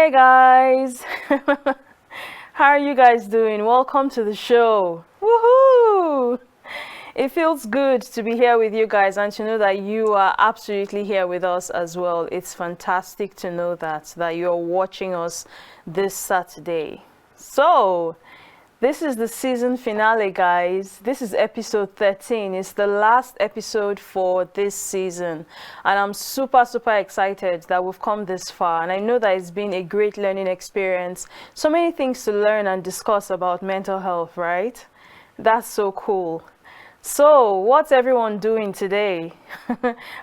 Hey guys, how are you guys doing? Welcome to the show. Woohoo! It feels good to be here with you guys and to know that you are absolutely here with us as well. It's fantastic to know that you're watching us this Saturday. So, this is the season finale, guys. This is episode 13. It's the last episode for this season. And I'm super excited that we've come this far. And I know that it's been a great learning experience. So many things to learn and discuss about mental health, right? That's so cool. So, what's everyone doing today?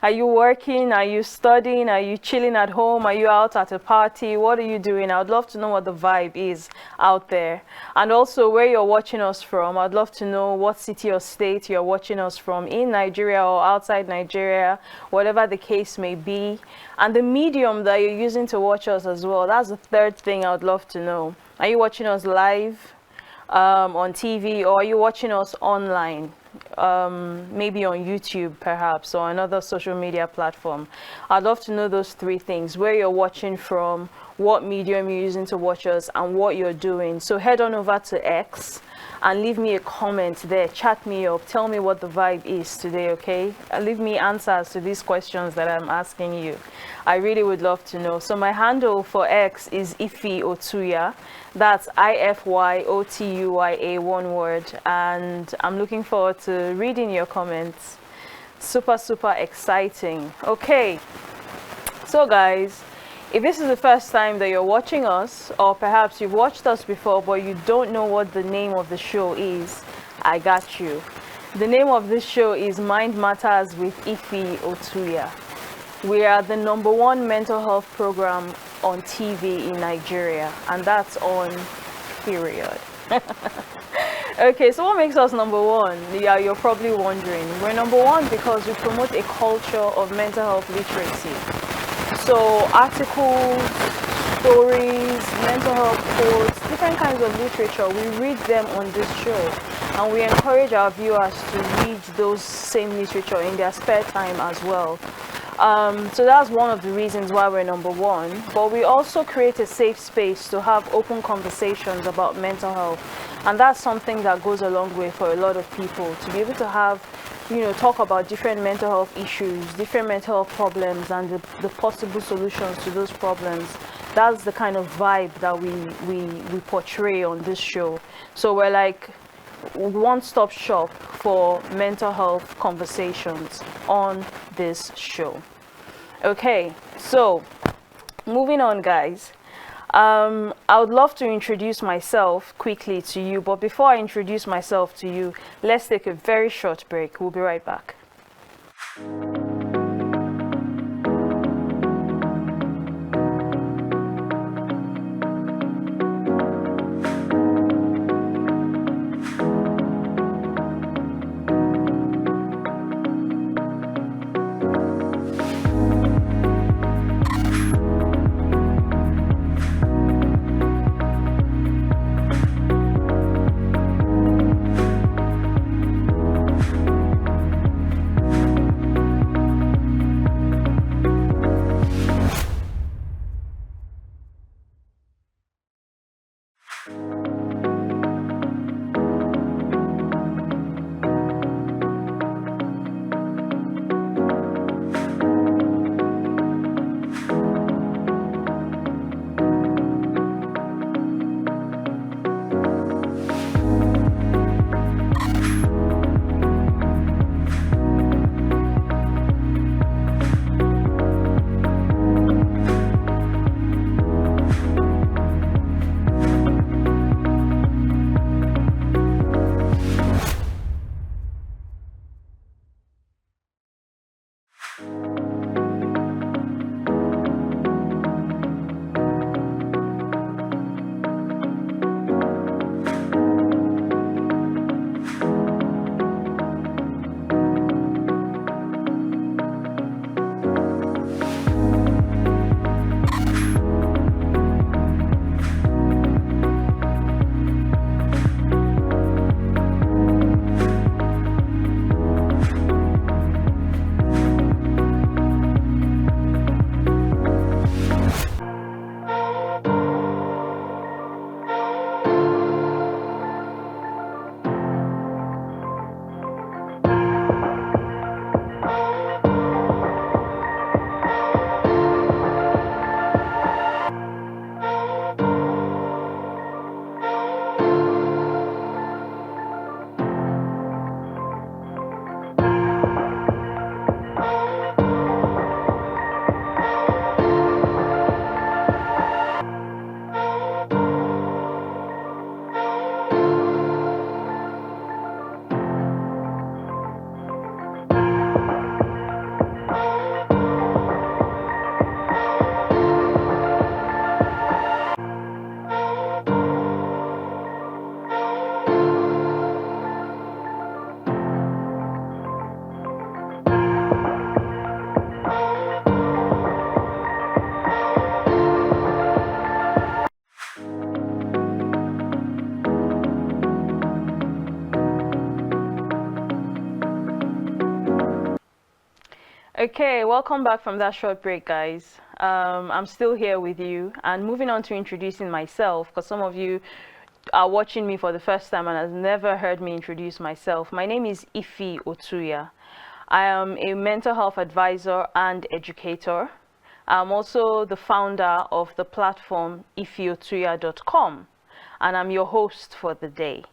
Are you working? Are you studying? Are you chilling at home? Are you out at a party? What are you doing? I'd love to know what the vibe is out there. And also where you're watching us from. I'd love to know what city or state you're watching us from in Nigeria or outside Nigeria, whatever the case may be. And the medium that you're using to watch us as well. That's the third thing I'd love to know. Are you watching us live on TV, or are you watching us online? Maybe on YouTube perhaps, or another social media platform. I'd love to know those three things: where you're watching from, what medium you're using to watch us, and what you're doing. So head on over to X and leave me a comment there, chat me up, tell me what the vibe is today, okay? Leave me answers to these questions that I'm asking you. I really would love to know. So my handle for X is Ify Otuya. That's Ify Otuya, one word. And I'm looking forward to reading your comments. Super exciting. Okay, so guys, if this is the first time that you're watching us, or perhaps you've watched us before but you don't know what the name of the show is, I got you. The name of this show is Mind Matters with Ify Otuya. We are the #1 mental health program on TV in Nigeria, and that's on period. Okay, so what makes us #1? Yeah, you're probably wondering. We're #1 because we promote a culture of mental health literacy. So articles, stories, mental health quotes, different kinds of literature, we read them on this show. And we encourage our viewers to read those same literature in their spare time as well. So that's one of the reasons why we're #1. But we also create a safe space to have open conversations about mental health. And that's something that goes a long way for a lot of people, to be able to have, talk about different mental health issues, different mental health problems, and the possible solutions to those problems. That's the kind of vibe that we portray on this show. So we're like one-stop shop for mental health conversations on this show. Okay, so moving on, guys. I would love to introduce myself quickly to you, but before I introduce myself to you, let's take a very short break. We'll be right back. Okay, welcome back from that short break, guys. I'm still here with you, and moving on to introducing myself, because some of you are watching me for the first time and has never heard me introduce myself. My name is Ify Otuya. I am a mental health advisor and educator. I'm also the founder of the platform ifyotuya.com, and I'm your host for the day.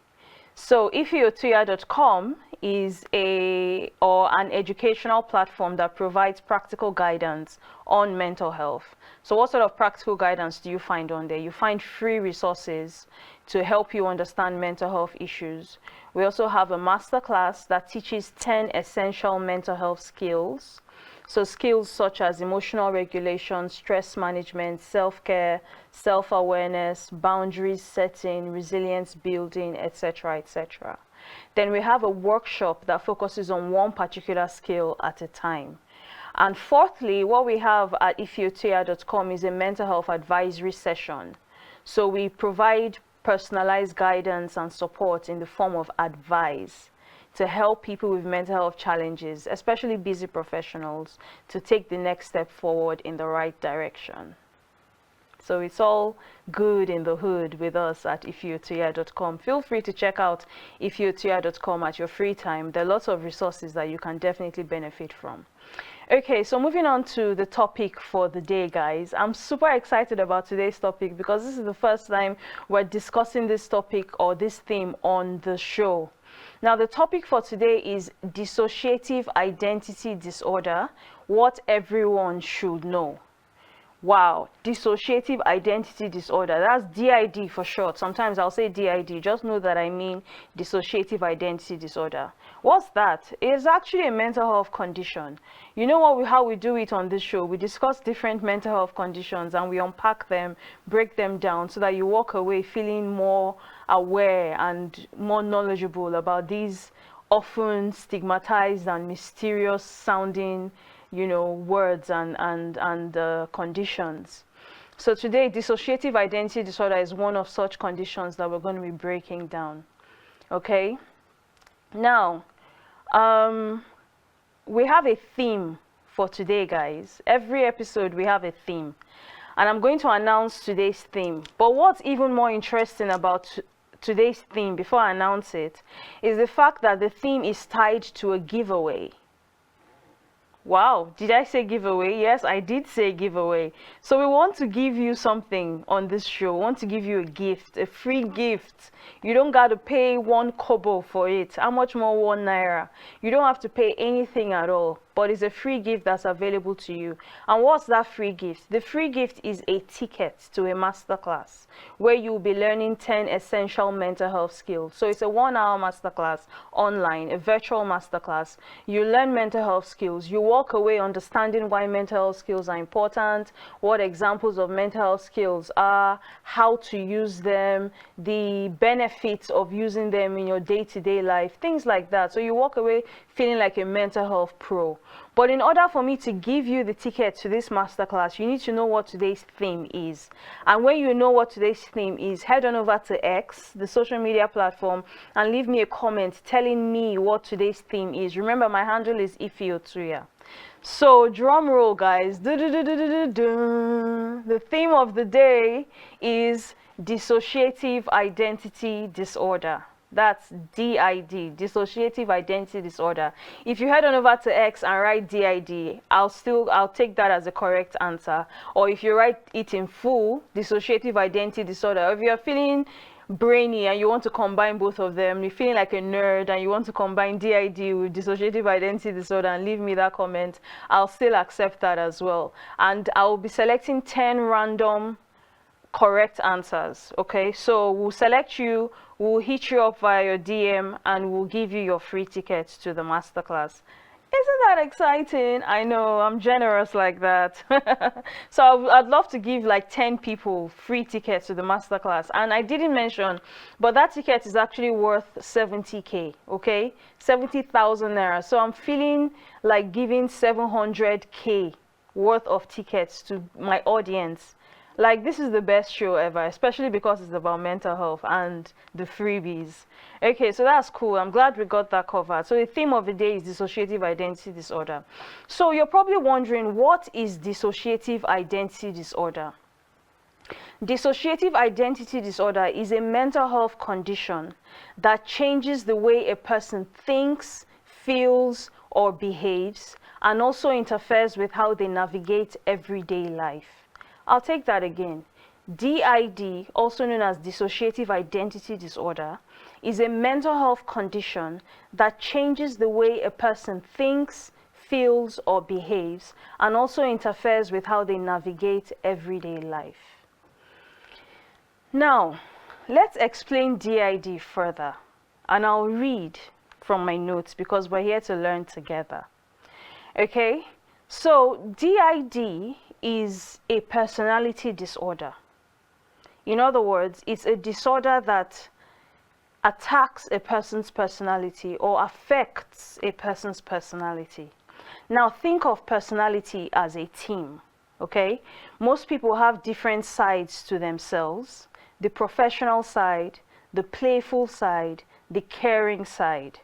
So ifyotuya.com is an educational platform that provides practical guidance on mental health. So what sort of practical guidance do you find on there? You find free resources to help you understand mental health issues. We also have a masterclass that teaches 10 essential mental health skills. So skills such as emotional regulation, stress management, self-care, self-awareness, boundaries setting, resilience building, etc., etc. Then we have a workshop that focuses on one particular skill at a time. And fourthly, what we have at ifyotuya.com is a mental health advisory session. So we provide personalized guidance and support in the form of advice to help people with mental health challenges, especially busy professionals, to take the next step forward in the right direction. So it's all good in the hood with us at ifyotuya.com. Feel free to check out ifyotuya.com at your free time. There are lots of resources that you can definitely benefit from. Okay, so moving on to the topic for the day, guys. I'm super excited about today's topic because this is the first time we're discussing this topic or this theme on the show. Now, the topic for today is Dissociative Identity Disorder, what everyone should know. Wow, Dissociative Identity Disorder, that's DID for short. Sometimes I'll say DID, just know that I mean Dissociative Identity Disorder. What's that? It's actually a mental health condition. You know how we do it on this show? We discuss different mental health conditions and we unpack them, break them down so that you walk away feeling more aware and more knowledgeable about these often stigmatized and mysterious sounding words and conditions. So today, dissociative identity disorder is one of such conditions that we're going to be breaking down. Okay? Now, we have a theme for today, guys. Every episode, we have a theme. And I'm going to announce today's theme. But what's even more interesting about today's theme, before I announce it, is the fact that the theme is tied to a giveaway. Wow, did I say giveaway? Yes, I did say giveaway. So we want to give you something on this show. We want to give you a gift, a free gift. You don't got to pay 1 kobo for it. How much more 1 naira? You don't have to pay anything at all. But it's a free gift that's available to you. And what's that free gift? The free gift is a ticket to a masterclass where you'll be learning 10 essential mental health skills. So it's a 1-hour masterclass online, a virtual masterclass. You learn mental health skills. You walk away understanding why mental health skills are important, what examples of mental health skills are, how to use them, the benefits of using them in your day-to-day life, things like that. So you walk away feeling like a mental health pro. But in order for me to give you the ticket to this masterclass, you need to know what today's theme is. And when you know what today's theme is, head on over to X, the social media platform, and leave me a comment telling me what today's theme is. Remember, my handle is Ify Otuya. So, drum roll, guys. The theme of the day is Dissociative Identity Disorder. That's DID, Dissociative Identity Disorder. If you head on over to X and write DID, I'll take that as a correct answer. Or if you write it in full, Dissociative Identity Disorder. Or if you're feeling brainy and you want to combine both of them, you're feeling like a nerd and you want to combine DID with Dissociative Identity Disorder, and leave me that comment, I'll still accept that as well. And I'll be selecting 10 random correct answers. Okay, so we'll select you, we'll hit you up via your DM, and we'll give you your free tickets to the masterclass. Isn't that exciting? I know, I'm generous like that. So I'd love to give like 10 people free tickets to the masterclass. And I didn't mention, but that ticket is actually worth 70K, okay? 70,000 naira. So I'm feeling like giving 700K worth of tickets to my audience. Like, this is the best show ever, especially because it's about mental health and the freebies. Okay, so that's cool. I'm glad we got that covered. So the theme of the day is dissociative identity disorder. So you're probably wondering, what is dissociative identity disorder? Dissociative identity disorder is a mental health condition that changes the way a person thinks, feels, or behaves, and also interferes with how they navigate everyday life. I'll take that again. DID, also known as dissociative identity disorder, is a mental health condition that changes the way a person thinks, feels, or behaves, and also interferes with how they navigate everyday life. Now, let's explain DID further, and I'll read from my notes because we're here to learn together. Okay, so DID is a personality disorder. In other words, it's a disorder that attacks a person's personality or affects a person's personality. Now, think of personality as a team, okay? Most people have different sides to themselves: the professional side, the playful side, the caring side.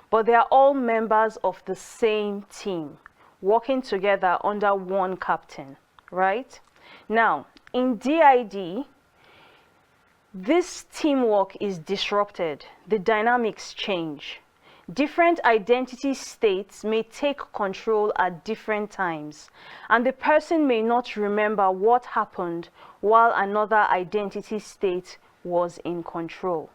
But they are all members of the same team, working together under one captain, right? Now, in DID, this teamwork is disrupted. The dynamics change. Different identity states may take control at different times, and the person may not remember what happened while another identity state was in control.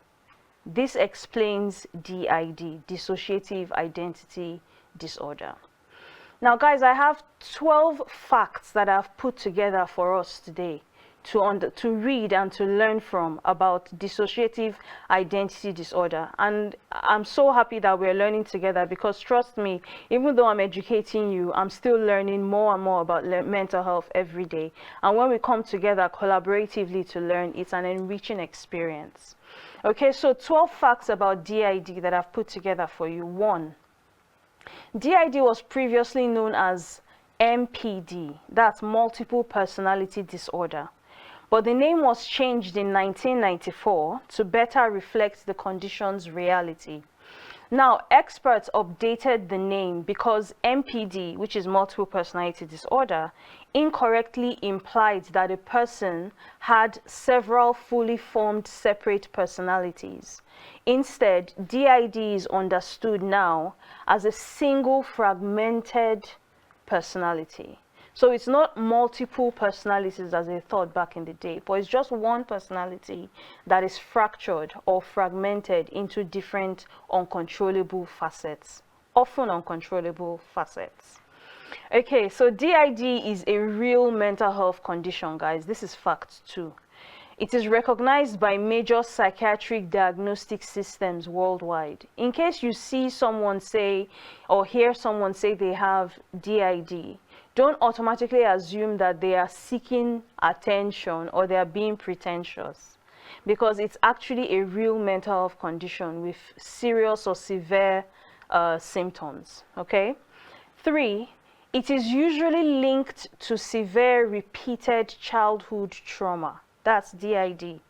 This explains DID, dissociative identity disorder. Now, guys, I have 12 facts that I've put together for us today to read and to learn from about dissociative identity disorder. And I'm so happy that we're learning together, because trust me, even though I'm educating you, I'm still learning more and more about mental health every day. And when we come together collaboratively to learn, it's an enriching experience. Okay, so 12 facts about DID that I've put together for you. 1, DID was previously known as MPD, that's multiple personality disorder. But the name was changed in 1994 to better reflect the condition's reality. Now, experts updated the name because MPD, which is multiple personality disorder, incorrectly implied that a person had several fully formed separate personalities. Instead, DID is understood now as a single fragmented personality. So it's not multiple personalities as they thought back in the day, but it's just one personality that is fractured or fragmented into different uncontrollable facets, often uncontrollable facets. Okay, so DID is a real mental health condition, guys. This is fact 2. It is recognized by major psychiatric diagnostic systems worldwide. In case you see someone say or hear someone say they have DID, don't automatically assume that they are seeking attention or they are being pretentious, because it's actually a real mental health condition with serious or severe symptoms. Okay? 3, it is usually linked to severe repeated childhood trauma. That's DID.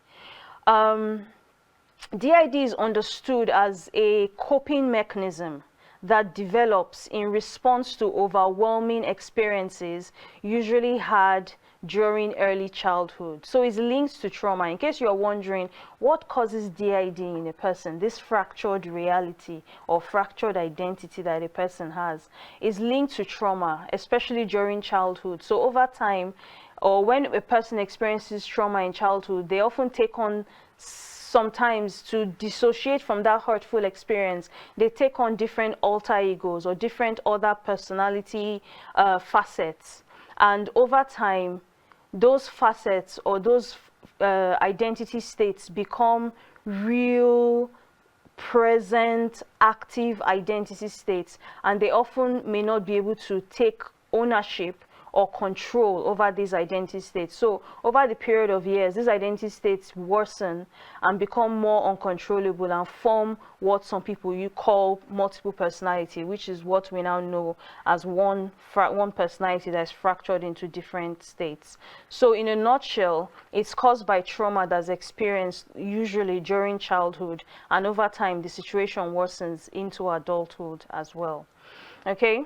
DID is understood as a coping mechanism that develops in response to overwhelming experiences usually had during early childhood. So it's linked to trauma. In case you're wondering what causes DID in a person, this fractured reality or fractured identity that a person has is linked to trauma, especially during childhood. So over time, or when a person experiences trauma in childhood, they often take on, sometimes to dissociate from that hurtful experience, they take on different alter egos or different other personality facets. And over time, those facets or those identity states become real, present, active identity states, and they often may not be able to take ownership or control over these identity states. So over the period of years, these identity states worsen and become more uncontrollable and form what some people you call multiple personality, which is what we now know as one personality that's fractured into different states. So in a nutshell, it's caused by trauma that's experienced usually during childhood, and over time the situation worsens into adulthood as well. Okay,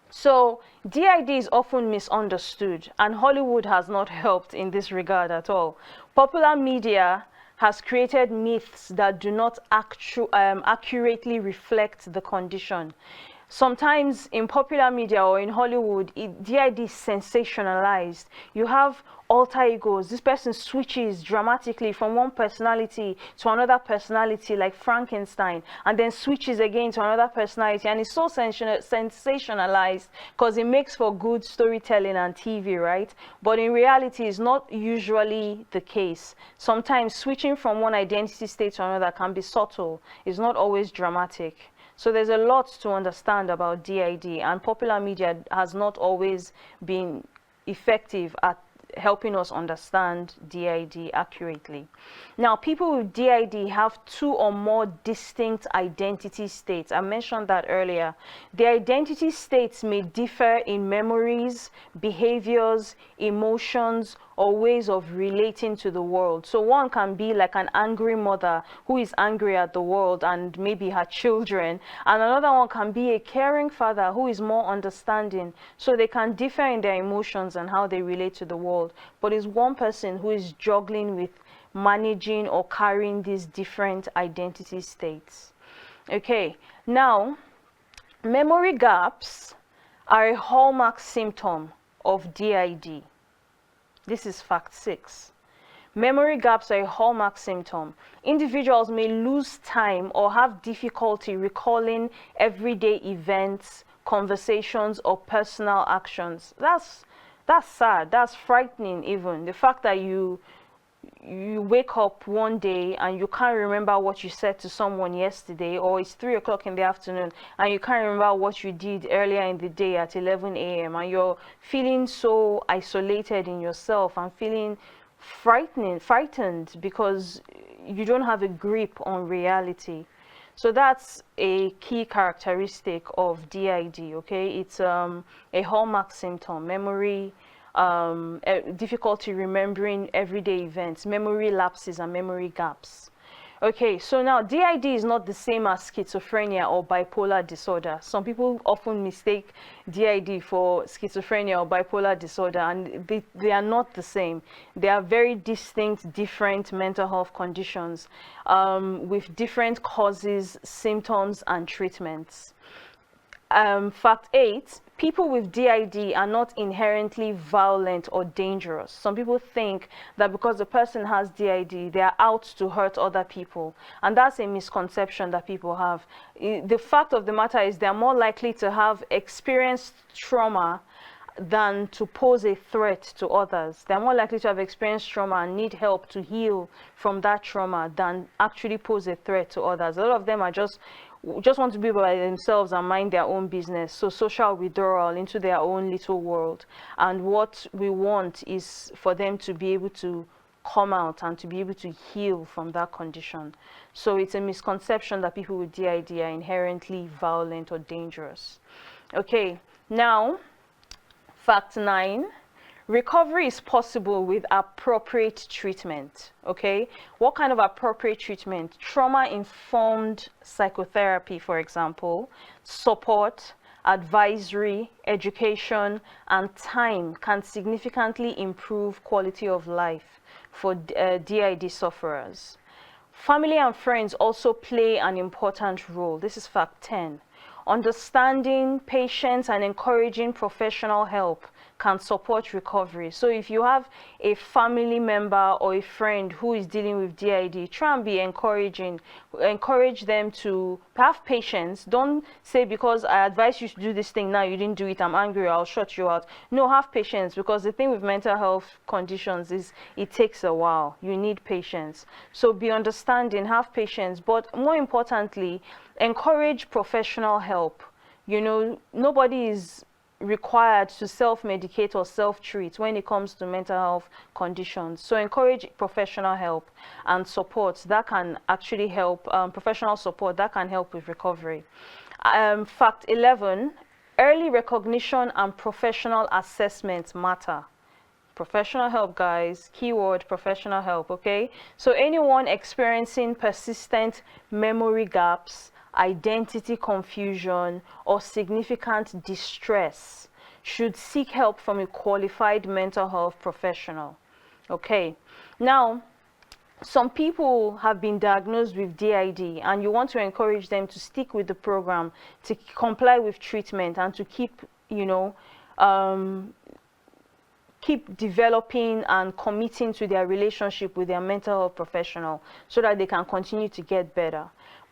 so DID is often misunderstood, and Hollywood has not helped in this regard at all. Popular media has created myths that do not accurately reflect the condition. Sometimes in popular media or in Hollywood, DID is sensationalized. You have alter egos. This person switches dramatically from one personality to another personality, like Frankenstein, and then switches again to another personality. And it's so sensationalized because it makes for good storytelling and TV, right? But in reality, it's not usually the case. Sometimes switching from one identity state to another can be subtle. It's not always dramatic. So there's a lot to understand about DID, and popular media has not always been effective at helping us understand DID accurately. Now, people with DID have 2 or more distinct identity states. I mentioned that earlier. The identity states may differ in memories, behaviors, emotions, or ways of relating to the world. So one can be like an angry mother who is angry at the world and maybe her children, and another one can be a caring father who is more understanding. So they can differ in their emotions and how they relate to the world, but it's one person who is juggling with managing or carrying these different identity states. Okay, now memory gaps are a hallmark symptom of DID. This is fact 6. Memory gaps are a hallmark symptom. Individuals may lose time or have difficulty recalling everyday events, conversations, or personal actions. That's sad. That's frightening even. The fact that you wake up one day and you can't remember what you said to someone yesterday, or it's 3 o'clock in the afternoon and you can't remember what you did earlier in the day at 11 a.m. and you're feeling so isolated in yourself and feeling frightened because you don't have a grip on reality. So that's a key characteristic of DID. Okay, it's a hallmark symptom: memory, difficulty remembering everyday events, memory lapses, and memory gaps. Okay, so now DID is not the same as schizophrenia or bipolar disorder. Some people often mistake DID for schizophrenia or bipolar disorder, and they are not the same. They are very distinct, different mental health conditions with different causes, symptoms, and treatments. Fact 8, people with DID are not inherently violent or dangerous. Some people think that because the person has DID, they are out to hurt other people. And that's a misconception that people have. The fact of the matter is they're more likely to have experienced trauma than to pose a threat to others. They're more likely to have experienced trauma and need help to heal from that trauma than actually pose a threat to others. A lot of them are just want to be by themselves and mind their own business. So social withdrawal into their own little world. And what we want is for them to be able to come out and to be able to heal from that condition. So it's a misconception that people with DID are inherently violent or dangerous. Okay, now fact 9. Recovery is possible with appropriate treatment. Okay, what kind of appropriate treatment? Trauma-informed psychotherapy, for example, support, advisory, education, and time can significantly improve quality of life for DID sufferers. Family and friends also play an important role. This is fact 10. Understanding, patience, and encouraging professional help can support recovery. So if you have a family member or a friend who is dealing with DID, try and be encouraging. Encourage them to have patience. Don't say, because I advise you to do this thing, now you didn't do it, I'm angry, I'll shut you out. No, have patience, because the thing with mental health conditions is it takes a while. You need patience. So be understanding, have patience, but more importantly, encourage professional help. You know, nobody is required to self-medicate or self-treat when it comes to mental health conditions. So encourage professional help and support that can actually help, professional support that can help with recovery. Fact 11, early recognition and professional assessment matter. Professional help, guys, keyword professional help. Okay, so anyone experiencing persistent memory gaps, identity confusion, or significant distress should seek help from a qualified mental health professional. Okay, now some people have been diagnosed with DID, and you want to encourage them to stick with the program, to comply with treatment, and to keep, you know, keep developing and committing to their relationship with their mental health professional so that they can continue to get better.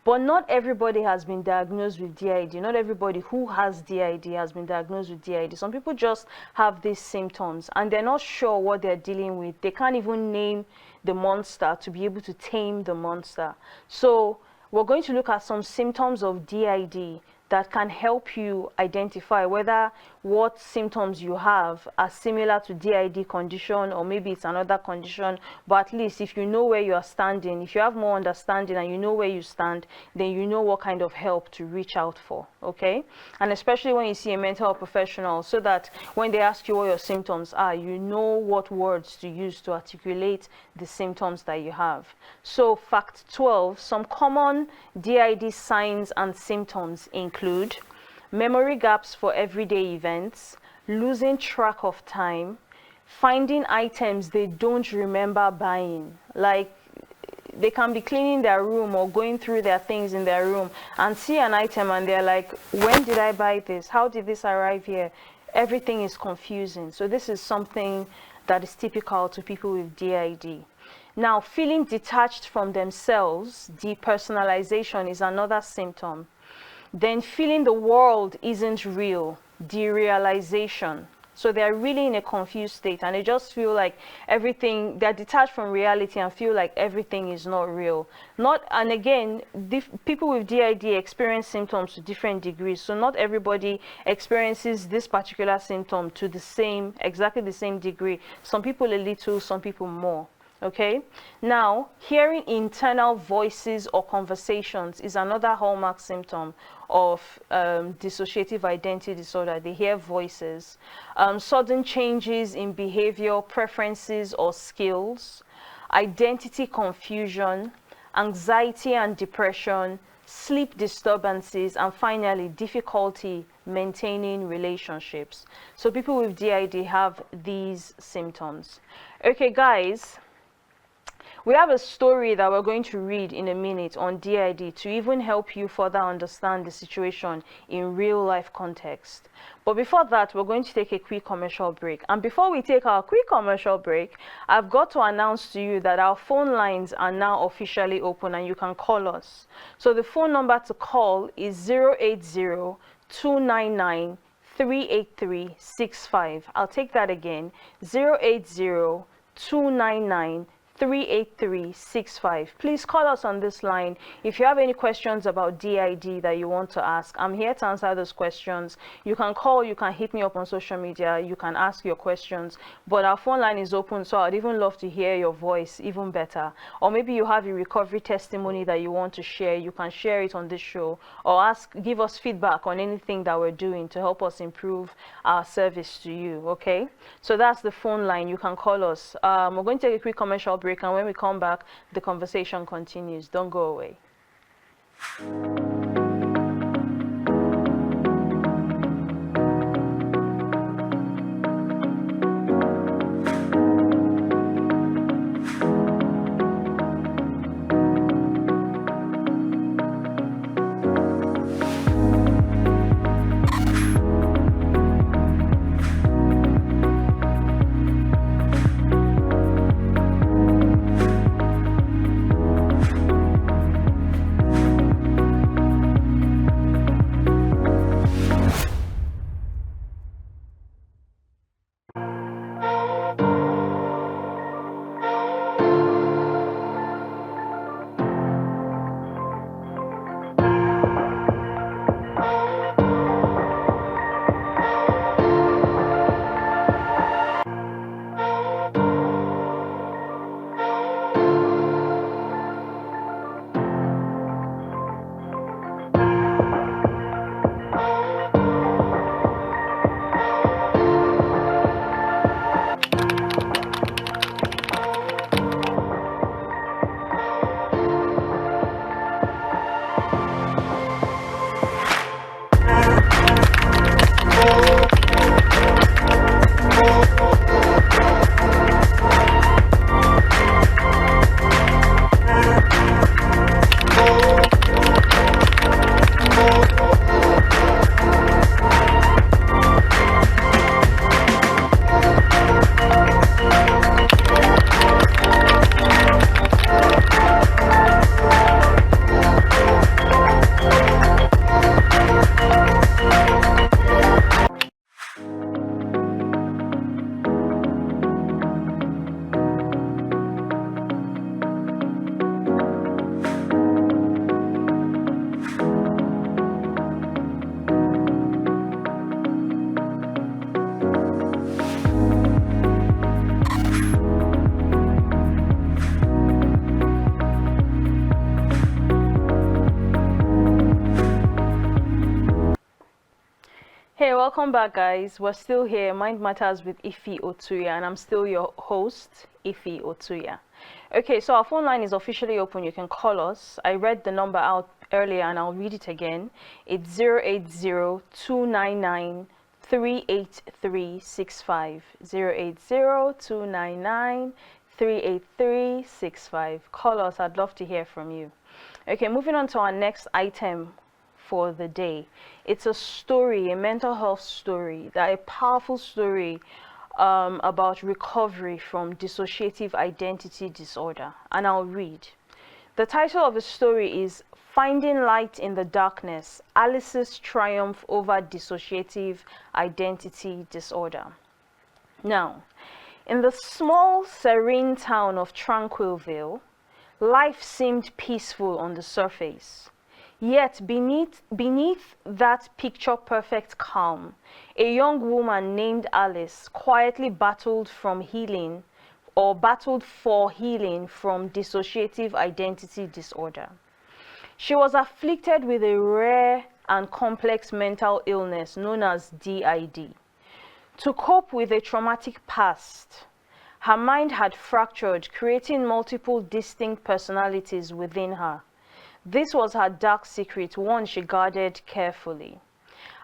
But not everybody has been diagnosed with DID. Not everybody who has DID has been diagnosed with DID. Some people just have these symptoms and they're not sure what they're dealing with. They can't even name the monster to be able to tame the monster. So we're going to look at some symptoms of DID that can help you identify whether what symptoms you have are similar to DID condition, or maybe it's another condition. But at least if you know where you are standing, if you have more understanding and you know where you stand, then you know what kind of help to reach out for. Okay, and especially when you see a mental health professional, so that when they ask you what your symptoms are, you know what words to use to articulate the symptoms that you have. So fact 12, some common DID signs and symptoms include memory gaps for everyday events, losing track of time, finding items they don't remember buying. Like, they can be cleaning their room or going through their things in their room and see an item and they're like, when did I buy this? How did this arrive here? Everything is confusing. So this is something that is typical to people with DID. Now, feeling detached from themselves, depersonalization, is another symptom. Then feeling the world isn't real, derealization. So they're really in a confused state and they just feel like everything, they're detached from reality and feel like everything is not real. And again, people with DID experience symptoms to different degrees. So not everybody experiences this particular symptom to exactly the same degree. Some people a little, some people more. Okay, now hearing internal voices or conversations is another hallmark symptom of dissociative identity disorder. They hear voices, sudden changes in behavior, preferences, or skills, identity confusion, anxiety and depression, sleep disturbances, and finally difficulty maintaining relationships. So people with DID have these symptoms. Okay, guys, we have a story that we're going to read in a minute on DID to even help you further understand the situation in real life context. But before that, we're going to take a quick commercial break. And before we take our quick commercial break, I've got to announce to you that our phone lines are now officially open and you can call us. So the phone number to call is 080-299-38365. I'll take that again, 080-299-38365. 38365. Please call us on this line if you have any questions about DID that you want to ask. I'm here to answer those questions. You can call, you can hit me up on social media, you can ask your questions, but our phone line is open, so I'd even love to hear your voice even better. Or maybe you have a recovery testimony that you want to share, you can share it on this show, or give us feedback on anything that we're doing to help us improve our service to you. Okay, so that's the phone line. You can call us. We're going to take a quick commercial break, and when we come back, the conversation continues. Don't go away. welcome back, guys. We're still here, Mind Matters with Ify Otuya, and I'm still your host, Ify Otuya. Okay, so our phone line is officially open. You can call us. I read the number out earlier and I'll read it again. It's 080-299-38365. 080-299-38365. Call us. I'd love to hear from you. Okay, moving on to our next item for the day. It's a story, a mental health story, a powerful story about recovery from dissociative identity disorder. And I'll read. The title of the story is Finding Light in the Darkness, Alice's Triumph Over Dissociative Identity Disorder. Now, in the small, serene town of Tranquilville, life seemed peaceful on the surface. Yet beneath that picture-perfect calm, a young woman named Alice quietly battled for healing from dissociative identity disorder. She was afflicted with a rare and complex mental illness known as DID. To cope with a traumatic past, her mind had fractured, creating multiple distinct personalities within her. This was her dark secret, one she guarded carefully.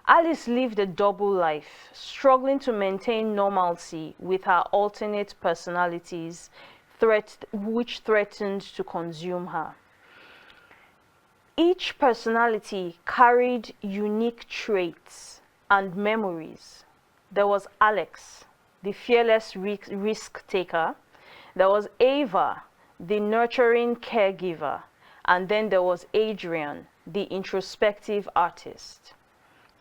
Alice lived a double life, struggling to maintain normalcy with her alternate personalities, which threatened to consume her. Each personality carried unique traits and memories. There was Alex, the fearless risk taker. There was Ava, the nurturing caregiver. And then there was Adrian, the introspective artist.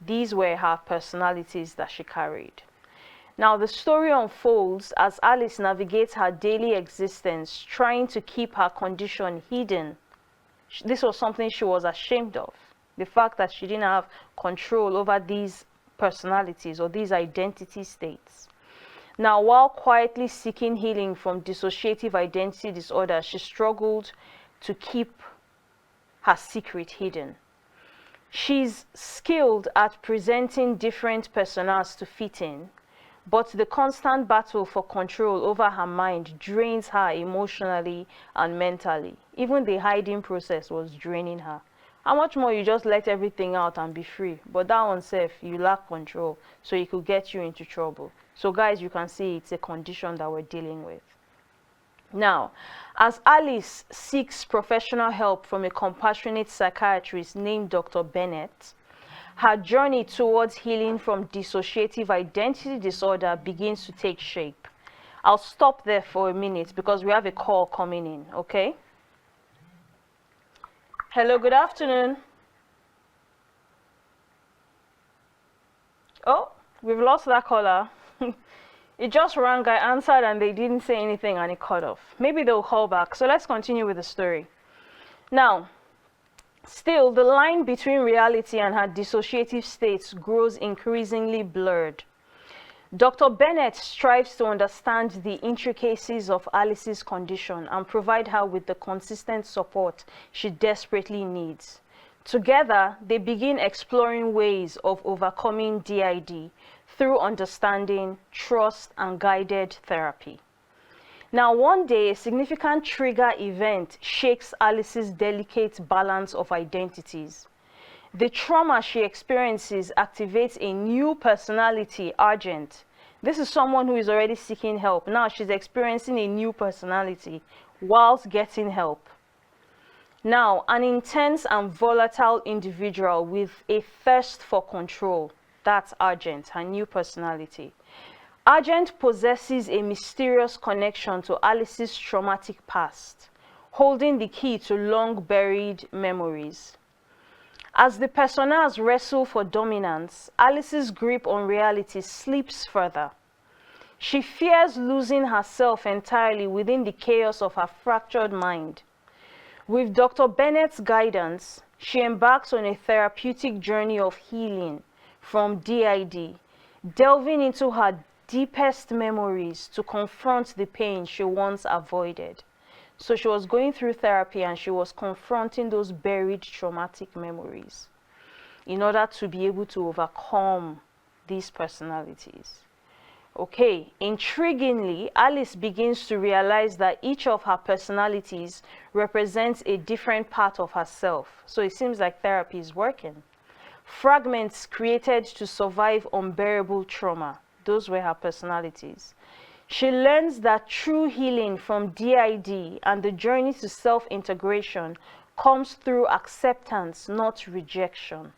These were her personalities that she carried. Now the story unfolds as Alice navigates her daily existence, trying to keep her condition hidden. This was something she was ashamed of. The fact that she didn't have control over these personalities or these identity states. Now, while quietly seeking healing from dissociative identity disorder, she struggled to keep her secret hidden. She's skilled at presenting different personas to fit in, but the constant battle for control over her mind drains her emotionally and mentally. Even the hiding process was draining her. How much more you just let everything out and be free? But that one self, you lack control, so it could get you into trouble. So guys, you can see it's a condition that we're dealing with. Now, as Alice seeks professional help from a compassionate psychiatrist named Dr. Bennett, her journey towards healing from dissociative identity disorder begins to take shape. I'll stop there for a minute because we have a call coming in, okay? Hello, good afternoon. Oh, we've lost that caller. It just rang, I answered, and they didn't say anything, and it cut off. Maybe they'll call back. So let's continue with the story. Now, still, the line between reality and her dissociative states grows increasingly blurred. Dr. Bennett strives to understand the intricacies of Alice's condition and provide her with the consistent support she desperately needs. Together, they begin exploring ways of overcoming DID through understanding, trust, and guided therapy. Now, one day, a significant trigger event shakes Alice's delicate balance of identities. The trauma she experiences activates a new personality, Argent. This is someone who is already seeking help. Now she's experiencing a new personality whilst getting help. Now, an intense and volatile individual with a thirst for control. That's Argent, her new personality. Argent possesses a mysterious connection to Alice's traumatic past, holding the key to long-buried memories. As the personas wrestle for dominance, Alice's grip on reality slips further. She fears losing herself entirely within the chaos of her fractured mind. With Dr. Bennett's guidance, she embarks on a therapeutic journey of healing from DID, delving into her deepest memories to confront the pain she once avoided. So she was going through therapy and she was confronting those buried traumatic memories in order to be able to overcome these personalities. Okay, intriguingly, Alice begins to realize that each of her personalities represents a different part of herself. So it seems like therapy is working. Fragments created to survive unbearable trauma. Those were her personalities. She learns that true healing from DID and the journey to self-integration comes through acceptance, not rejection.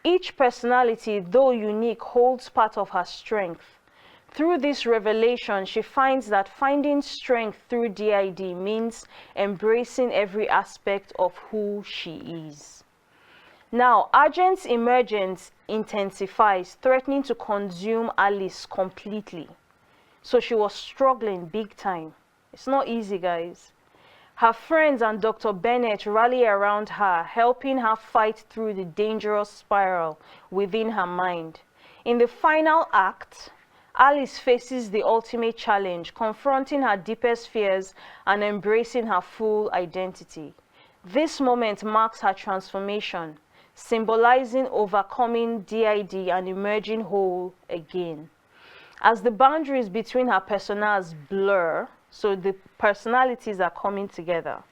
Each personality, though unique, holds part of her strength. Through this revelation, she finds that finding strength through DID means embracing every aspect of who she is. Now, Argent's emergence intensifies, threatening to consume Alice completely. So she was struggling big time. It's not easy, guys. Her friends and Dr. Bennett rally around her, helping her fight through the dangerous spiral within her mind. In the final act, Alice faces the ultimate challenge, confronting her deepest fears and embracing her full identity. This moment marks her transformation, symbolizing overcoming DID and emerging whole again. As the boundaries between her personas blur, so the personalities are coming together,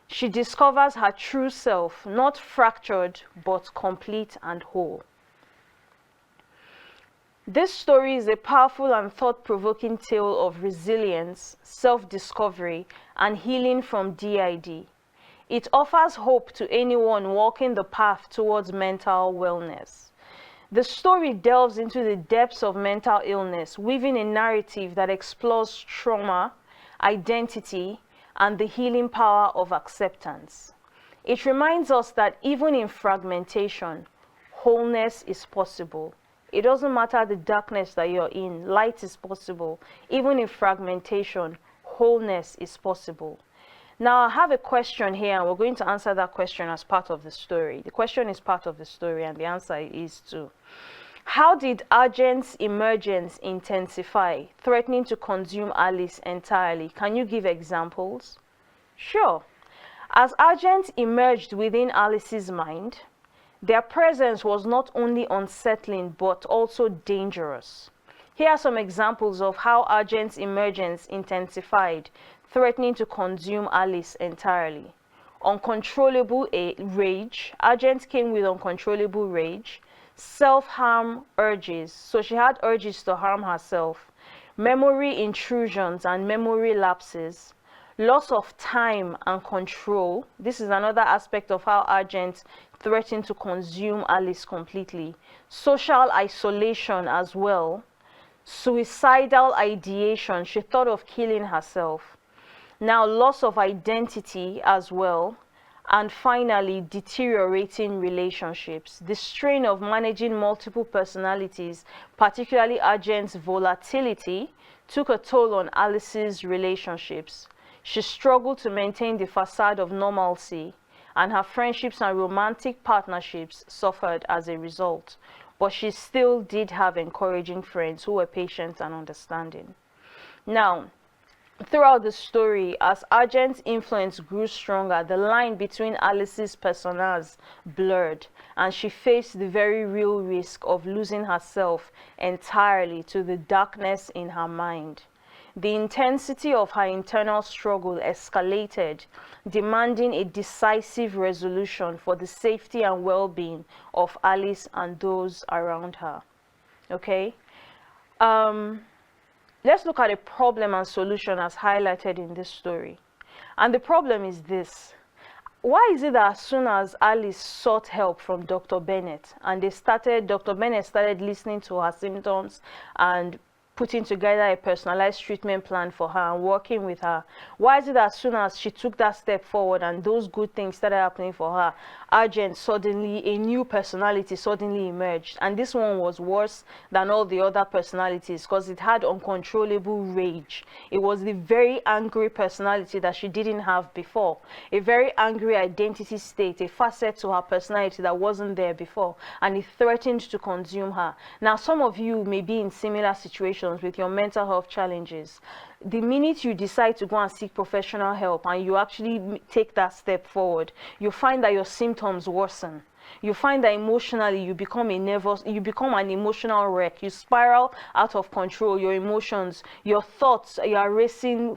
she discovers her true self, not fractured, but complete and whole. This story is a powerful and thought-provoking tale of resilience, self-discovery, and healing from DID. It offers hope to anyone walking the path towards mental wellness. The story delves into the depths of mental illness, weaving a narrative that explores trauma, identity, and the healing power of acceptance. It reminds us that even in fragmentation, wholeness is possible. It doesn't matter the darkness that you're in, light is possible. Even in fragmentation, wholeness is possible. Now, I have a question here, and we're going to answer that question as part of the story. The question is part of the story, and the answer is too. How did Argent's emergence intensify, threatening to consume Alice entirely? Can you give examples? Sure. As Argent emerged within Alice's mind, their presence was not only unsettling, but also dangerous. Here are some examples of how Argent's emergence intensified, threatening to consume Alice entirely. Uncontrollable rage. Argent came with uncontrollable rage. Self-harm urges. So she had urges to harm herself. Memory intrusions and memory lapses. Loss of time and control. This is another aspect of how Argent threatened to consume Alice completely. Social isolation as well. Suicidal ideation. She thought of killing herself. Now, loss of identity as well. And finally, deteriorating relationships. The strain of managing multiple personalities, particularly Argent's volatility, took a toll on Alice's relationships. She struggled to maintain the facade of normalcy, and her friendships and romantic partnerships suffered as a result. But she still did have encouraging friends who were patient and understanding. Now, throughout the story, as Argent's influence grew stronger, the line between Alice's personas blurred, and she faced the very real risk of losing herself entirely to the darkness in her mind. The intensity of her internal struggle escalated, demanding a decisive resolution for the safety and well-being of Alice and those around her. Okay? Let's look at a problem and solution as highlighted in this story. And the problem is this. Why is it that as soon as Alice sought help from Dr. Bennett, and Dr. Bennett started listening to her symptoms and putting together a personalized treatment plan for her and working with her, why is it that as soon as she took that step forward and those good things started happening for her, Argent suddenly, a new personality suddenly emerged, and this one was worse than all the other personalities because it had uncontrollable rage. It was the very angry personality that she didn't have before, a very angry identity state, a facet to her personality that wasn't there before, and it threatened to consume her. Now, some of you may be in similar situations with your mental health challenges. The minute you decide to go and seek professional help and you actually take that step forward, you find that your symptoms worsen. You find that emotionally you become an emotional wreck. You spiral out of control. Your emotions, your thoughts, you are racing,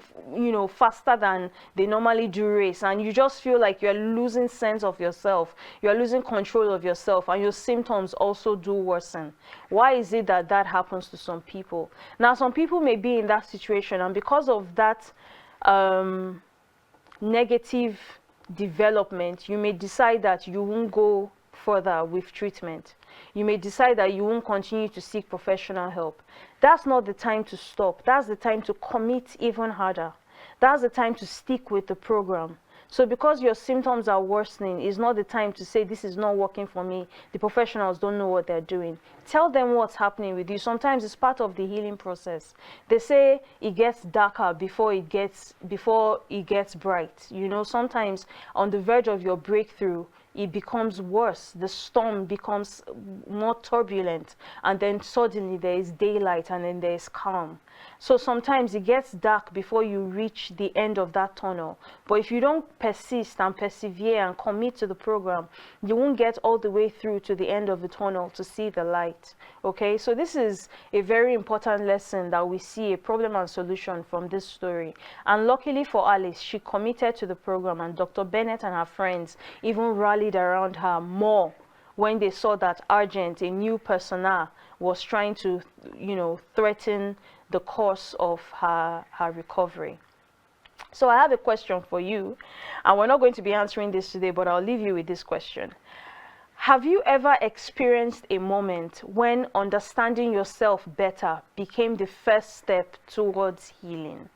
faster than they normally do race, and you just feel like you're losing sense of yourself. You're losing control of yourself, and your symptoms also do worsen. Why is it that that happens to some people? Now, some people may be in that situation, and because of that negative development, you may decide that you won't go further with treatment. You may decide that you won't continue to seek professional help. That's not the time to stop. That's the time to commit even harder. That's the time to stick with the program. So because your symptoms are worsening, it's not the time to say this is not working for me. The professionals don't know what they're doing. Tell them what's happening with you. Sometimes it's part of the healing process. They say it gets darker before it gets bright. Sometimes on the verge of your breakthrough, it becomes worse. The storm becomes more turbulent, and then suddenly there is daylight, and then there is calm. So sometimes it gets dark before you reach the end of that tunnel. But if you don't persist and persevere and commit to the program, you won't get all the way through to the end of the tunnel to see the light. Okay, so this is a very important lesson that we see a problem and solution from this story. And luckily for Alice, she committed to the program, and Dr. Bennett and her friends even rallied around her more when they saw that Argent, a new persona, was trying to, threaten the course of her recovery. So I have a question for you, and we're not going to be answering this today, but I'll leave you with this question. Have you ever experienced a moment when understanding yourself better became the first step towards healing?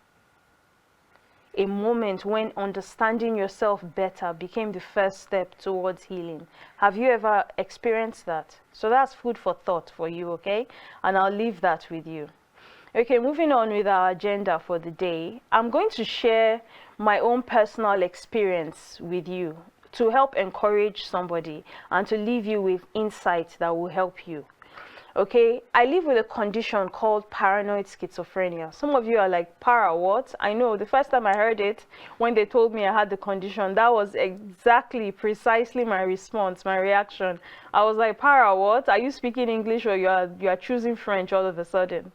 A moment when understanding yourself better became the first step towards healing. Have you ever experienced that? So that's food for thought for you, okay? And I'll leave that with you. Okay, moving on with our agenda for the day. I'm going to share my own personal experience with you to help encourage somebody and to leave you with insights that will help you. Okay, I live with a condition called paranoid schizophrenia. Some of you are like, para what? I know, the first time I heard it, when they told me I had the condition, that was precisely my response, my reaction. I was like, para what? Are you speaking English, or you are choosing French all of a sudden?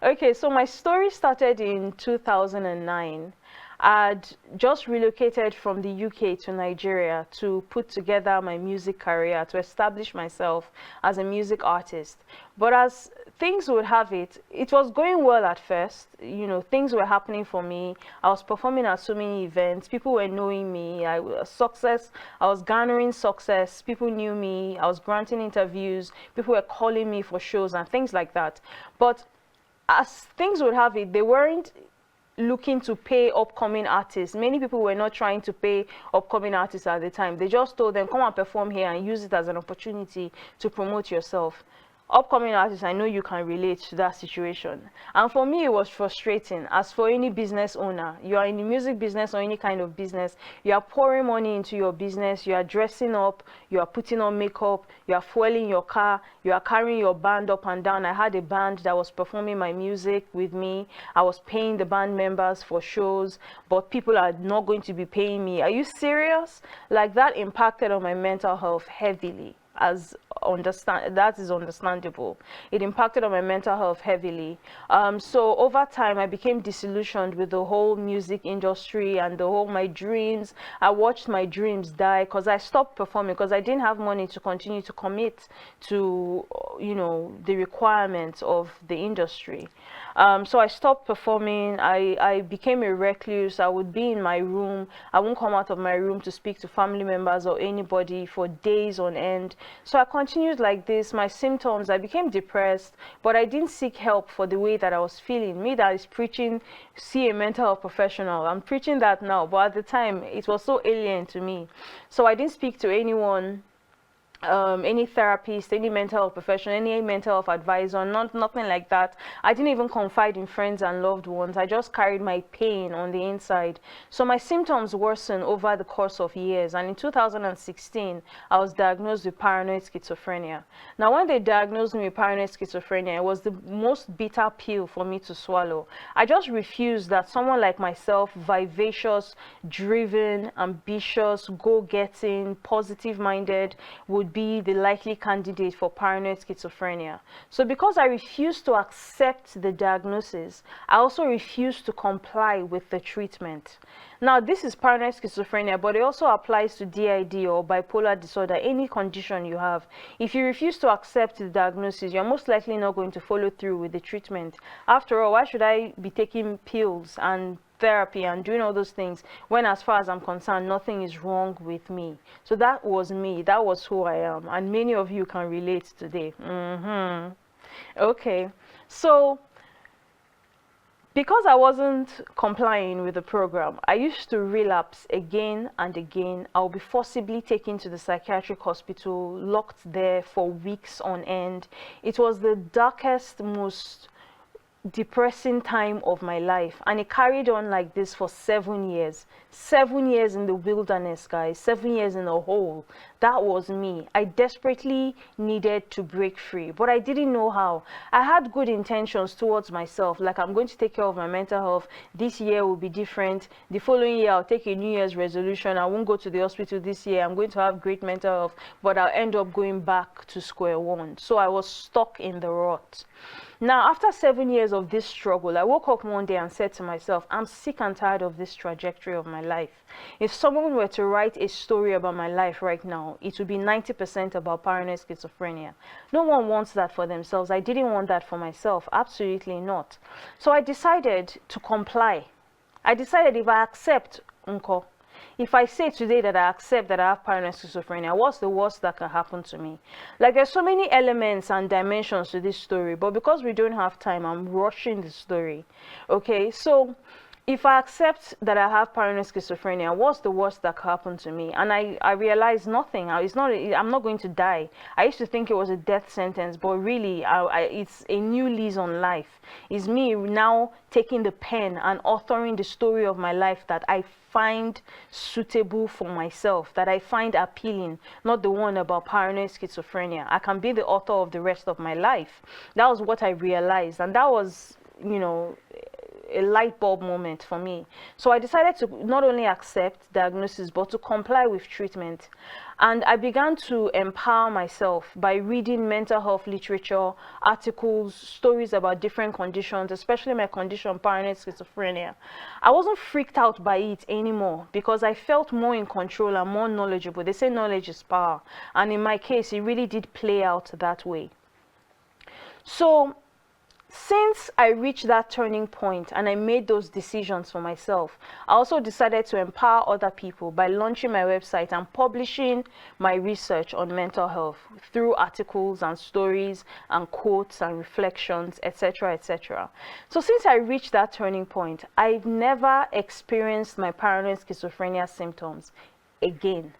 Okay, so my story started in 2009. I'd just relocated from the UK to Nigeria to put together my music career, to establish myself as a music artist. But as things would have it, it was going well at first. Things were happening for me. I was performing at so many events. People were knowing me. I was garnering success. People knew me. I was granting interviews. People were calling me for shows and things like that. But as things would have it, they weren't looking to pay upcoming artists. Many people were not trying to pay upcoming artists at the time. They just told them, come and perform here and use it as an opportunity to promote yourself. Upcoming artists, I know you can relate to that situation. And for me, it was frustrating. As for any business owner, you are in the music business or any kind of business, you are pouring money into your business, you are dressing up, you are putting on makeup, you are fueling your car, you are carrying your band up and down. I had a band that was performing my music with me. I was paying the band members for shows, but people are not going to be paying me. Are you serious? Like, that impacted on my mental health heavily. That is understandable. It impacted on my mental health heavily. So over time, I became disillusioned with the whole music industry and my dreams. I watched my dreams die because I stopped performing because I didn't have money to continue to commit to, the requirements of the industry. So I stopped performing. I became a recluse. I would be in my room. I won't come out of my room to speak to family members or anybody for days on end. So I continued like this. My symptoms, I became depressed, but I didn't seek help for the way that I was feeling. Me that is preaching, see a mental health professional. I'm preaching that now, but at the time, it was so alien to me. So I didn't speak to anyone, any therapist, any mental health professional, any mental health advisor, nothing like that. I didn't even confide in friends and loved ones. I just carried my pain on the inside. So my symptoms worsened over the course of years, and in 2016 I was diagnosed with paranoid schizophrenia. Now, when they diagnosed me with paranoid schizophrenia, it was the most bitter pill for me to swallow. I just refused that someone like myself, vivacious, driven, ambitious, go-getting, positive-minded, would would be the likely candidate for paranoid schizophrenia. So because I refused to accept the diagnosis, I also refused to comply with the treatment. Now, this is paranoid schizophrenia, but it also applies to DID or bipolar disorder, any condition you have. If you refuse to accept the diagnosis, you're most likely not going to follow through with the treatment. After all, why should I be taking pills and therapy and doing all those things when, as far as I'm concerned, nothing is wrong with me? So that was me. That was who I am. And many of you can relate today. Okay. So because I wasn't complying with the program, I used to relapse again and again. I'll be forcibly taken to the psychiatric hospital, locked there for weeks on end. It was the darkest, most depressing time of my life, and it carried on like this for 7 years. 7 years in the wilderness, guys. 7 years in a hole. That was me. I desperately needed to break free, but I didn't know how. I had good intentions towards myself, like I'm going to take care of my mental health. This year will be different. The following year I'll take a New Year's resolution. I won't go to the hospital this year. I'm going to have great mental health, but I'll end up going back to square one. So I was stuck in the rut. Now, after 7 years of this struggle, I woke up one day and said to myself, I'm sick and tired of this trajectory of my life. If someone were to write a story about my life right now, it would be 90% about paranoid schizophrenia. No one wants that for themselves. I didn't want that for myself. Absolutely not. So I decided to comply. I decided if I accept, if I say today that I accept that I have paranoid schizophrenia, what's the worst that can happen to me? Like, there's so many elements and dimensions to this story, but because we don't have time, I'm rushing the story. Okay, so if I accept that I have paranoid schizophrenia, what's the worst that could happen to me? And I realized nothing. I'm not going to die. I used to think it was a death sentence, but really, it's a new lease on life. It's me now taking the pen and authoring the story of my life that I find suitable for myself, that I find appealing, not the one about paranoid schizophrenia. I can be the author of the rest of my life. That was what I realized, and that was, a light bulb moment for me. So I decided to not only accept diagnosis, but to comply with treatment. And I began to empower myself by reading mental health literature, articles, stories about different conditions, especially my condition, paranoid schizophrenia. I wasn't freaked out by it anymore because I felt more in control and more knowledgeable. They say knowledge is power. And in my case, it really did play out that way. So since I reached that turning point and I made those decisions for myself, I also decided to empower other people by launching my website and publishing my research on mental health through articles and stories and quotes and reflections, etc., etc. So since I reached that turning point, I've never experienced my paranoid schizophrenia symptoms again.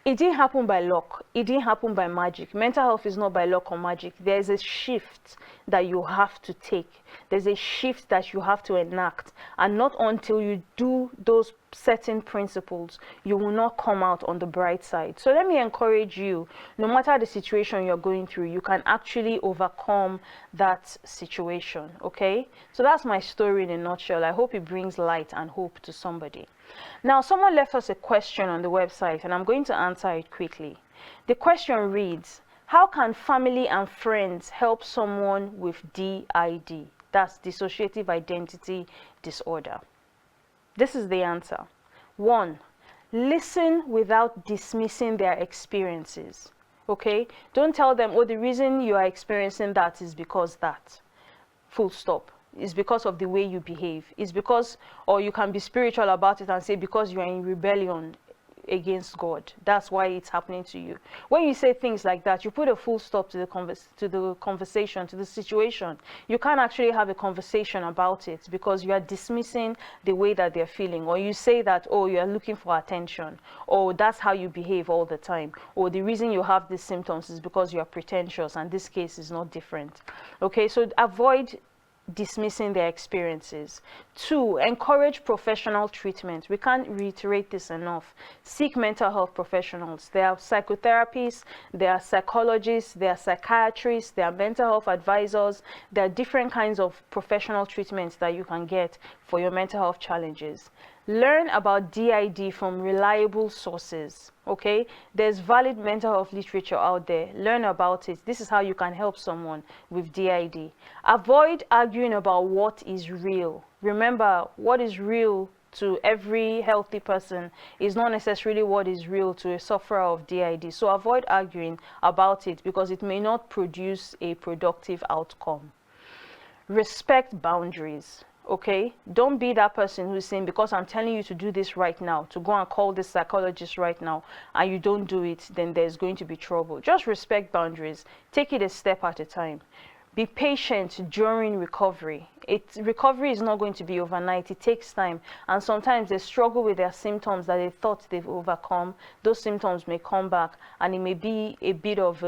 It didn't happen by luck. It didn't happen by magic. Mental health is not by luck or magic. There's a shift that you have to take. There's a shift that you have to enact. And not until you do those certain principles, you will not come out on the bright side. So let me encourage you, no matter the situation you're going through, you can actually overcome that situation, okay? So that's my story in a nutshell. I hope it brings light and hope to somebody. Now, someone left us a question on the website, and I'm going to answer it quickly. The question reads, how can family and friends help someone with DID? That's Dissociative Identity Disorder. This is the answer. 1, listen without dismissing their experiences. Okay? Don't tell them, oh, the reason you are experiencing that is because that. Full stop. It's because of the way you behave. It's because, or you can be spiritual about it and say because you are in rebellion against God. That's why it's happening to you. When you say things like that, you put a full stop to the conversation, to the situation. You can't actually have a conversation about it because you are dismissing the way that they're feeling. Or you say that, oh, you are looking for attention. Or that's how you behave all the time. Or the reason you have these symptoms is because you are pretentious, and this case is not different. Okay, so avoid dismissing their experiences. 2, encourage professional treatment. We can't reiterate this enough. Seek mental health professionals. There are psychotherapists, there are psychologists, there are psychiatrists, there are mental health advisors. There are different kinds of professional treatments that you can get for your mental health challenges. Learn about DID from reliable sources. okay? There's valid mental health literature out there. Learn about it. This is how you can help someone with DID. Avoid arguing about what is real. Remember, what is real to every healthy person is not necessarily what is real to a sufferer of DID. So avoid arguing about it because it may not produce a productive outcome. Respect boundaries. Okay, don't be that person who's saying, because I'm telling you to do this right now, to go and call this psychologist right now, and you don't do it, then there's going to be trouble. Just respect boundaries. Take it a step at a time. Be patient during recovery. Recovery is not going to be overnight. It takes time. And sometimes they struggle with their symptoms that they thought they've overcome. Those symptoms may come back, and it may be a bit of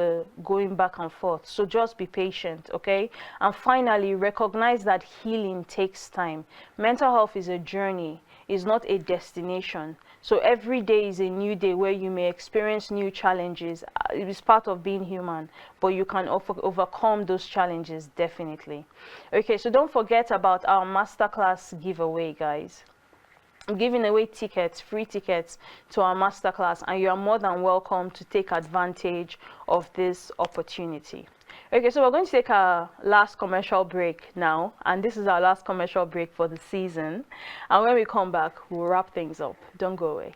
going back and forth. So just be patient, okay? And finally, recognize that healing takes time. Mental health is a journey. It's not a destination. So every day is a new day where you may experience new challenges. It is part of being human, but you can overcome those challenges, definitely. Okay, so don't forget about our masterclass giveaway, guys. I'm giving away tickets, free tickets to our masterclass, and you are more than welcome to take advantage of this opportunity. Okay, so we're going to take our last commercial break now, and this is our last commercial break for the season. And when we come back, we'll wrap things up. Don't go away.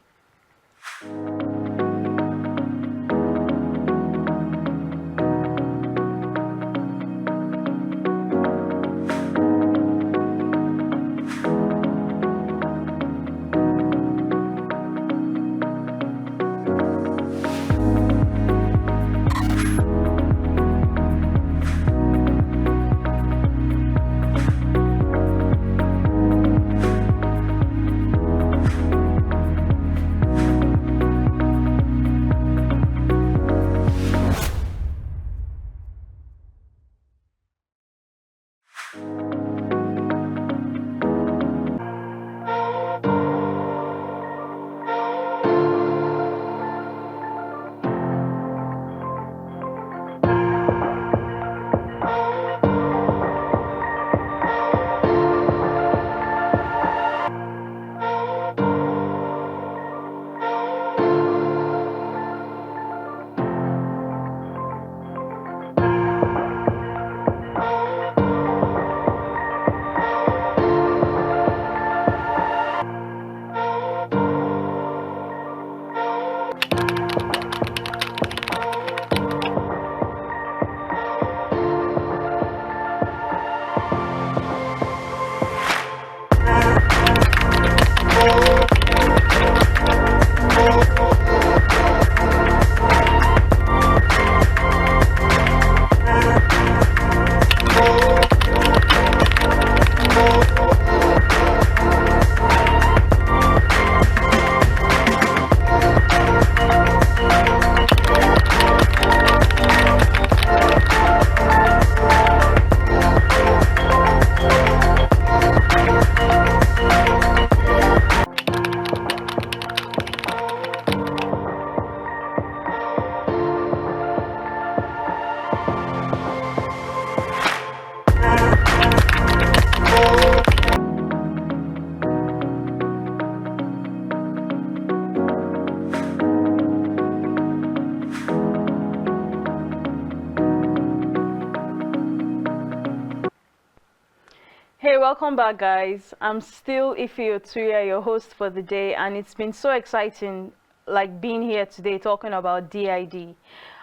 Hey, welcome back, guys. I'm still Ify Otuya, your host for the day, and it's been so exciting like being here today talking about DID.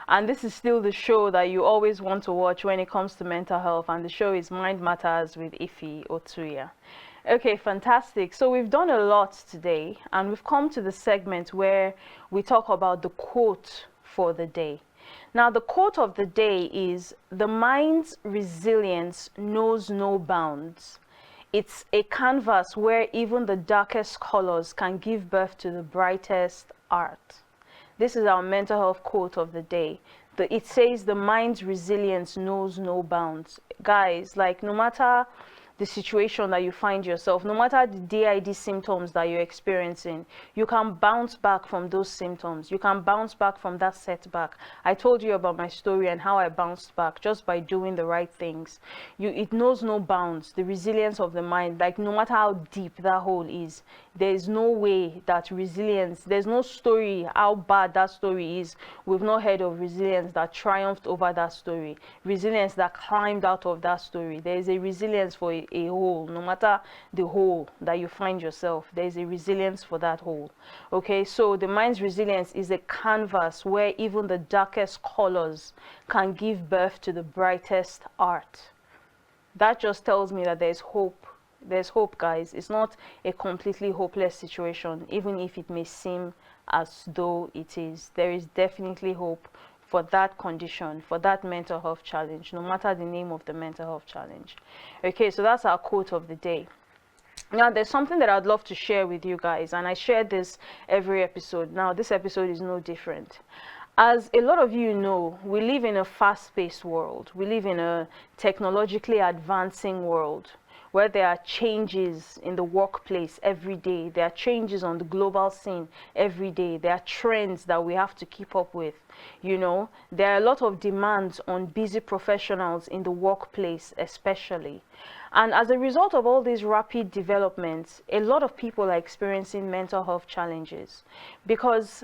And this is still the show that you always want to watch when it comes to mental health, and the show is Mind Matters with Ify Otuya. Okay, fantastic. So we've done a lot today, and we've come to the segment where we talk about the quote for the day. Now, the quote of the day is, "The mind's resilience knows no bounds. It's a canvas where even the darkest colors can give birth to the brightest art." This is our mental health quote of the day. It says the mind's resilience knows no bounds. Guys, like no matter the situation that you find yourself, no matter the DID symptoms that you're experiencing, you can bounce back from those symptoms. You can bounce back from that setback. I told you about my story and how I bounced back just by doing the right things. It knows no bounds. The resilience of the mind, like no matter how deep that hole is, there is no way that resilience, there's no story, how bad that story is, we've not heard of resilience that triumphed over that story, resilience that climbed out of that story. There is a resilience for a hole. No matter the hole that you find yourself, there is a resilience for that hole. Okay, so the mind's resilience is a canvas where even the darkest colors can give birth to the brightest art. That just tells me that there's hope. There's hope, guys. It's not a completely hopeless situation, even if it may seem as though it is. There is definitely hope for that condition, for that mental health challenge, no matter the name of the mental health challenge. Okay, so that's our quote of the day. Now, there's something that I'd love to share with you guys, and I share this every episode. Now, this episode is no different. As a lot of you know, we live in a fast-paced world. We live in a technologically advancing world where there are changes in the workplace every day. There are changes on the global scene every day. There are trends that we have to keep up with. You know, there are a lot of demands on busy professionals in the workplace, especially. And as a result of all these rapid developments, a lot of people are experiencing mental health challenges because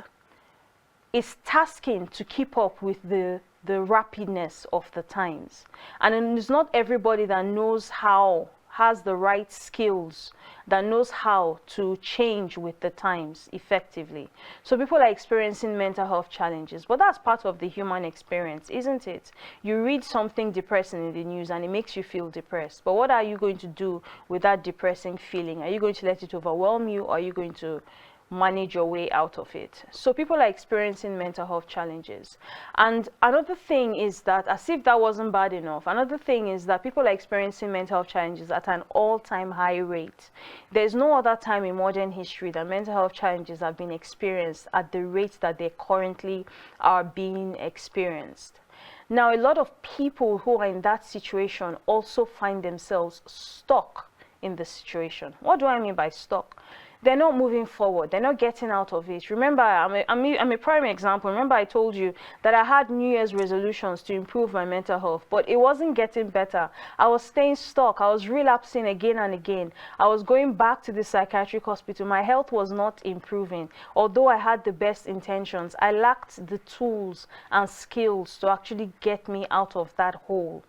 it's tasking to keep up with the rapidness of the times. And it's not everybody that knows how, has the right skills, that knows how to change with the times effectively. So people are experiencing mental health challenges, but that's part of the human experience, isn't it? You read something depressing in the news and it makes you feel depressed, but what are you going to do with that depressing feeling? Are you going to let it overwhelm you, or are you going to manage your way out of it? So people are experiencing mental health challenges. And another thing is that, as if that wasn't bad enough, another thing is that people are experiencing mental health challenges at an all-time high rate. There's no other time in modern history that mental health challenges have been experienced at the rate that they currently are being experienced. Now, a lot of people who are in that situation also find themselves stuck in the situation. What do I mean by stuck? They're not moving forward. They're not getting out of it. Remember, I'm a prime example. Remember, I told you that I had New Year's resolutions to improve my mental health, but it wasn't getting better. I was staying stuck. I was relapsing again and again. I was going back to the psychiatric hospital. My health was not improving. Although I had the best intentions, I lacked the tools and skills to actually get me out of that hole.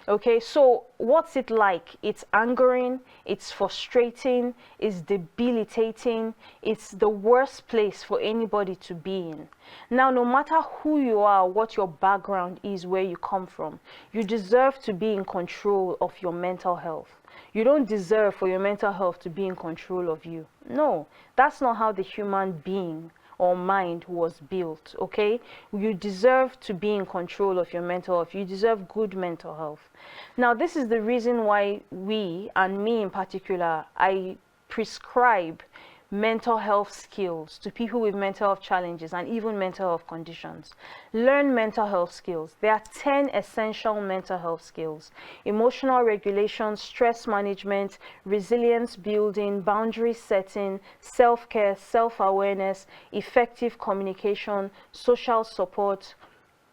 Okay, so what's it like? It's angering, it's frustrating, it's debilitating, it's the worst place for anybody to be in. Now, no matter who you are, what your background is, where you come from, you deserve to be in control of your mental health. You don't deserve for your mental health to be in control of you. No, that's not how the human being or mind was built. Okay, you deserve to be in control of your mental health. You deserve good mental health. Now, this is the reason why we, and me in particular, I prescribe mental health skills to people with mental health challenges and even mental health conditions. Learn mental health skills. There are 10 essential mental health skills: emotional regulation, stress management, resilience building, boundary setting, self-care, self-awareness, effective communication, social support,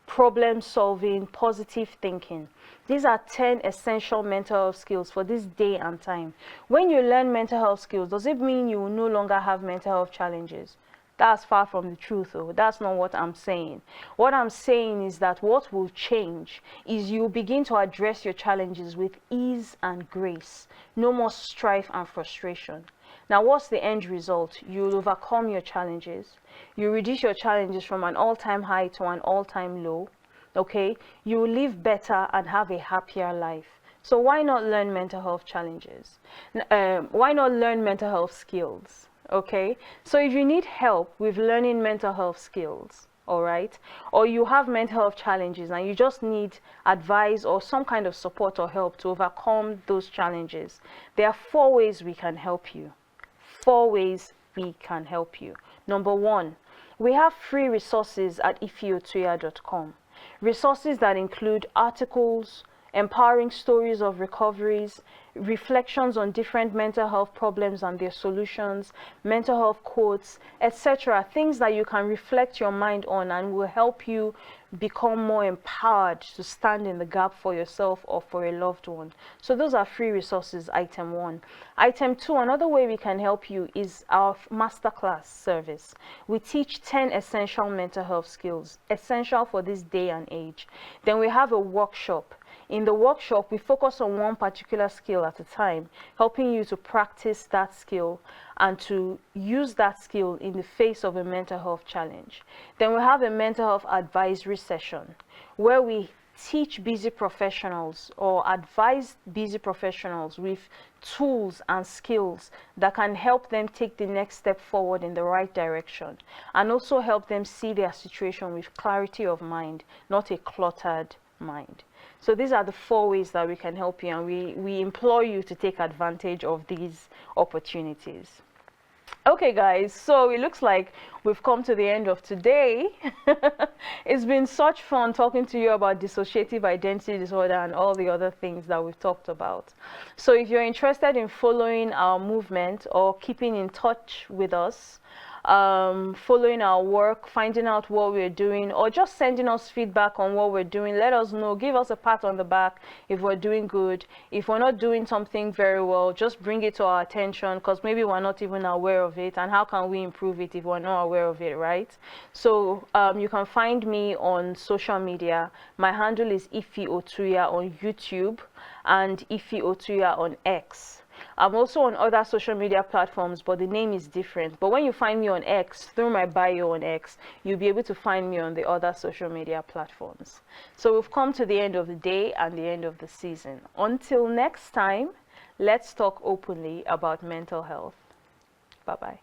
problem solving, positive thinking. These are 10 essential mental health skills for this day and time. When you learn mental health skills, does it mean you will no longer have mental health challenges? That's far from the truth, though. That's not what I'm saying. What I'm saying is that what will change is you begin to address your challenges with ease and grace. No more strife and frustration. Now, what's the end result? You'll overcome your challenges. You reduce your challenges from an all-time high to an all-time low. Okay? You will live better and have a happier life. So why not learn mental health challenges? Why not learn mental health skills? Okay? So if you need help with learning mental health skills, all right, or you have mental health challenges and you just need advice or some kind of support or help to overcome those challenges, there are 4 ways we can help you. 4 ways we can help you. Number 1, we have free resources at ifyotuya.com. Resources that include articles, empowering stories of recoveries, reflections on different mental health problems and their solutions, mental health quotes, etc. Things that you can reflect your mind on and will help you become more empowered to stand in the gap for yourself or for a loved one. So those are free resources, item 1. Item 2, another way we can help you is our masterclass service. We teach 10 essential mental health skills, essential for this day and age. Then we have a workshop. In the workshop, we focus on one particular skill at a time, helping you to practice that skill and to use that skill in the face of a mental health challenge. Then we have a mental health advisory session where we teach busy professionals or advise busy professionals with tools and skills that can help them take the next step forward in the right direction and also help them see their situation with clarity of mind, not a cluttered mind. So these are the 4 ways that we can help you, and we implore you to take advantage of these opportunities. Okay guys, so it looks like we've come to the end of today. It's been such fun talking to you about dissociative identity disorder and all the other things that we've talked about. So if you're interested in following our movement or keeping in touch with us, following our work, finding out what we're doing, or just sending us feedback on what we're doing, let us know. Give us a pat on the back if we're doing good. If we're not doing something very well, just bring it to our attention, because maybe we're not even aware of it, and how can we improve it if we're not aware of it, right? So you can find me on social media. My handle is Ify Otuya on YouTube and Ify Otuya on X. I'm also on other social media platforms, but the name is different. But when you find me on X, through my bio on X, you'll be able to find me on the other social media platforms. So we've come to the end of the day and the end of the season. Until next time, let's talk openly about mental health. Bye-bye.